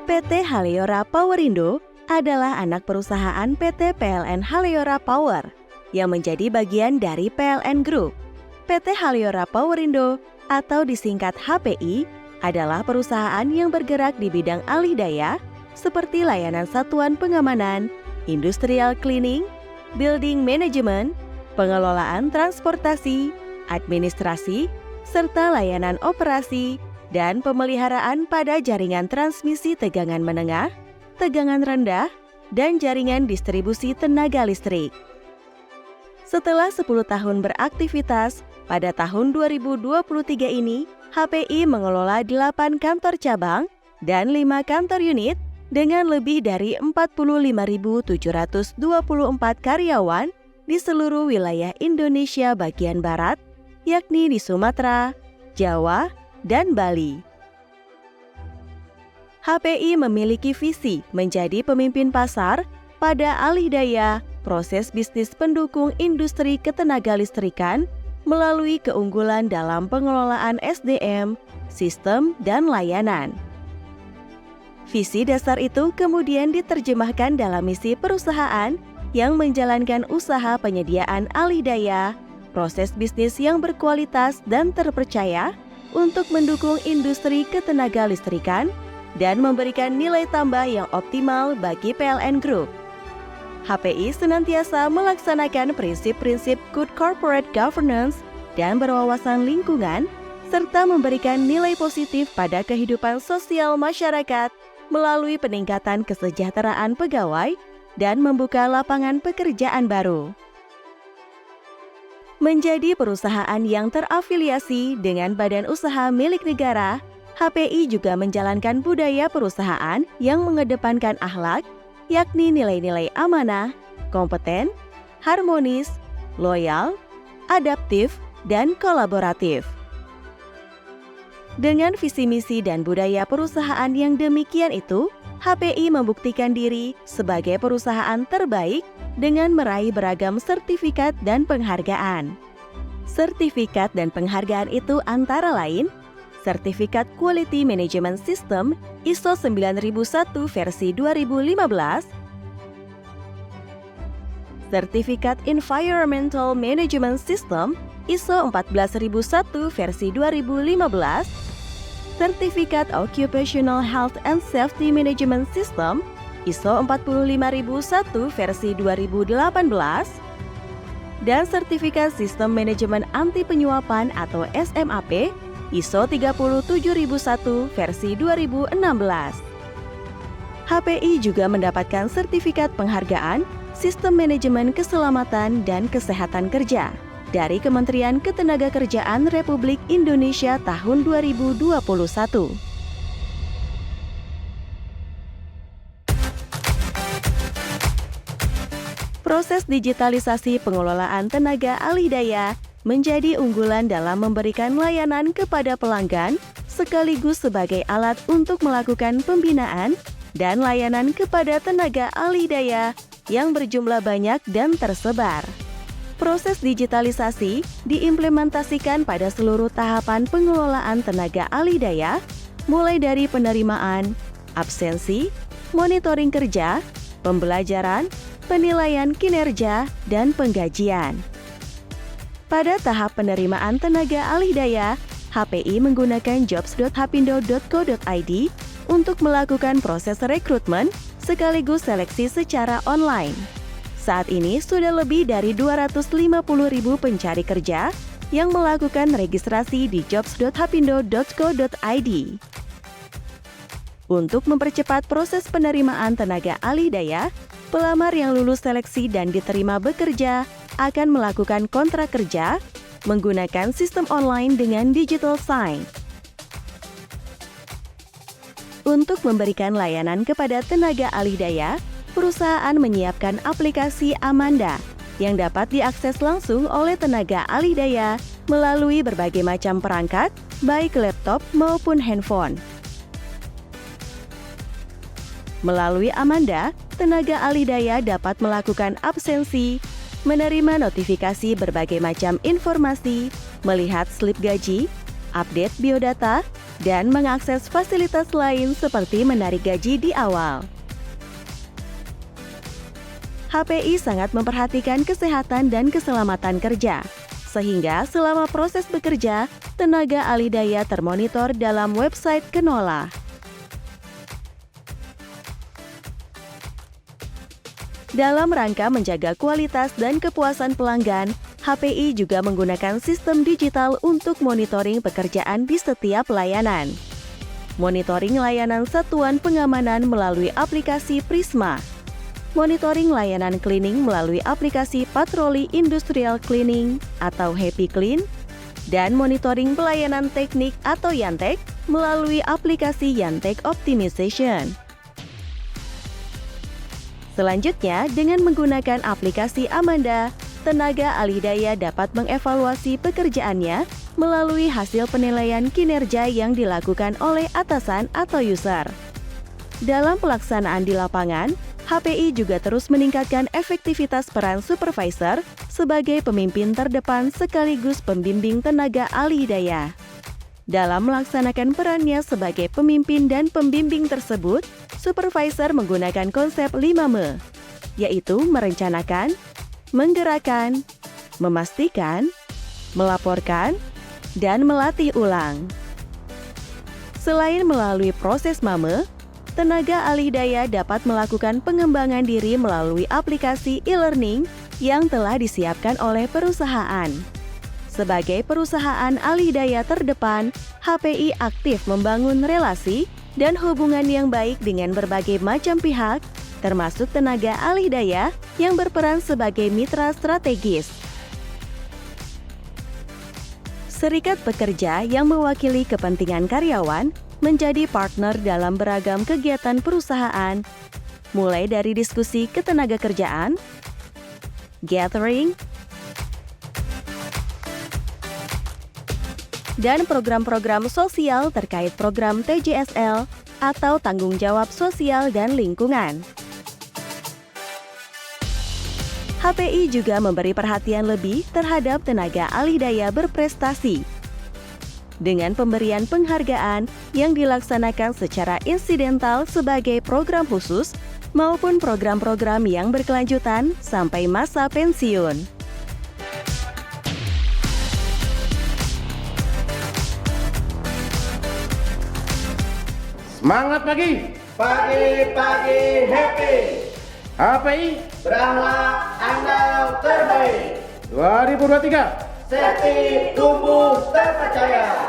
PT Haleora Powerindo adalah anak perusahaan PT PLN Haleora Power yang menjadi bagian dari PLN Group. PT Haleora Powerindo atau disingkat HPI adalah perusahaan yang bergerak di bidang alih daya seperti layanan satuan pengamanan, industrial cleaning, building management, pengelolaan transportasi, administrasi, serta layanan operasi dan pemeliharaan pada jaringan transmisi tegangan menengah, tegangan rendah, dan jaringan distribusi tenaga listrik. Setelah 10 tahun beraktivitas, pada tahun 2023 ini, HPI mengelola 8 kantor cabang dan 5 kantor unit dengan lebih dari 45.724 karyawan di seluruh wilayah Indonesia bagian barat, yakni di Sumatera, Jawa, dan Bali. HPI memiliki visi menjadi pemimpin pasar pada alih daya, proses bisnis pendukung industri ketenaga listrikan melalui keunggulan dalam pengelolaan SDM, sistem, dan layanan. Visi dasar itu kemudian diterjemahkan dalam misi perusahaan yang menjalankan usaha penyediaan alih daya, proses bisnis yang berkualitas dan terpercaya untuk mendukung industri ketenaga listrikan dan memberikan nilai tambah yang optimal bagi PLN Group. HPI senantiasa melaksanakan prinsip-prinsip Good Corporate Governance dan berwawasan lingkungan, serta memberikan nilai positif pada kehidupan sosial masyarakat melalui peningkatan kesejahteraan pegawai dan membuka lapangan pekerjaan baru. Menjadi perusahaan yang terafiliasi dengan badan usaha milik negara, HPI juga menjalankan budaya perusahaan yang mengedepankan akhlak, yakni nilai-nilai amanah, kompeten, harmonis, loyal, adaptif, dan kolaboratif. Dengan visi misi dan budaya perusahaan yang demikian itu, HPI membuktikan diri sebagai perusahaan terbaik dengan meraih beragam sertifikat dan penghargaan. Sertifikat dan penghargaan itu antara lain Sertifikat Quality Management System ISO 9001 versi 2015, Sertifikat Environmental Management System ISO 14001 versi 2015, Sertifikat Occupational Health and Safety Management System ISO 45001 versi 2018, dan Sertifikat Sistem Manajemen Anti Penyuapan atau SMAP ISO 37001 versi 2016. HPI juga mendapatkan sertifikat penghargaan Sistem Manajemen Keselamatan dan Kesehatan Kerja dari Kementerian Ketenagakerjaan Republik Indonesia tahun 2021. Proses digitalisasi pengelolaan tenaga alih daya menjadi unggulan dalam memberikan layanan kepada pelanggan sekaligus sebagai alat untuk melakukan pembinaan dan layanan kepada tenaga alih daya yang berjumlah banyak dan tersebar. Proses digitalisasi diimplementasikan pada seluruh tahapan pengelolaan tenaga alih daya, mulai dari penerimaan, absensi, monitoring kerja, pembelajaran, penilaian kinerja, dan penggajian. Pada tahap penerimaan tenaga alih daya, HPI menggunakan jobs.hapindo.co.id untuk melakukan proses rekrutmen sekaligus seleksi secara online. Saat ini sudah lebih dari 250.000 pencari kerja yang melakukan registrasi di jobs.hapindo.co.id. Untuk mempercepat proses penerimaan tenaga alih daya, pelamar yang lulus seleksi dan diterima bekerja akan melakukan kontrak kerja menggunakan sistem online dengan digital sign. Untuk memberikan layanan kepada tenaga alih daya, perusahaan menyiapkan aplikasi Amanda yang dapat diakses langsung oleh tenaga alih daya melalui berbagai macam perangkat, baik laptop maupun handphone. Melalui Amanda, tenaga alih daya dapat melakukan absensi, menerima notifikasi berbagai macam informasi, melihat slip gaji, update biodata, dan mengakses fasilitas lain seperti menarik gaji di awal. HPI sangat memperhatikan kesehatan dan keselamatan kerja, sehingga selama proses bekerja, tenaga ahli daya termonitor dalam website Knola. Dalam rangka menjaga kualitas dan kepuasan pelanggan, HPI juga menggunakan sistem digital untuk monitoring pekerjaan di setiap layanan. Monitoring layanan satuan pengamanan melalui aplikasi Prisma. Monitoring layanan cleaning melalui aplikasi Patroli Industrial Cleaning atau Happy Clean, dan monitoring pelayanan teknik atau Yantek melalui aplikasi Yantek Optimization. Selanjutnya, dengan menggunakan aplikasi Amanda, tenaga ahli daya dapat mengevaluasi pekerjaannya melalui hasil penilaian kinerja yang dilakukan oleh atasan atau user. Dalam pelaksanaan di lapangan, HPI juga terus meningkatkan efektivitas peran supervisor sebagai pemimpin terdepan sekaligus pembimbing tenaga ahli daya. Dalam melaksanakan perannya sebagai pemimpin dan pembimbing tersebut, supervisor menggunakan konsep 5M, yaitu merencanakan, menggerakkan, memastikan, melaporkan, dan melatih ulang. Selain melalui proses MAME, tenaga ahli daya dapat melakukan pengembangan diri melalui aplikasi e-learning yang telah disiapkan oleh perusahaan. Sebagai perusahaan ahli daya terdepan, HPI aktif membangun relasi dan hubungan yang baik dengan berbagai macam pihak, termasuk tenaga ahli daya yang berperan sebagai mitra strategis. Serikat pekerja yang mewakili kepentingan karyawan menjadi partner dalam beragam kegiatan perusahaan, mulai dari diskusi ketenagakerjaan, gathering, dan program-program sosial terkait program TJSL atau tanggung jawab sosial dan lingkungan. HPI juga memberi perhatian lebih terhadap tenaga ahli daya berprestasi dengan pemberian penghargaan yang dilaksanakan secara insidental sebagai program khusus maupun program-program yang berkelanjutan sampai masa pensiun. Semangat pagi! Pagi-pagi happy, HPI berakhlak andal terbaik, 2023. safety tumbuh terpercaya.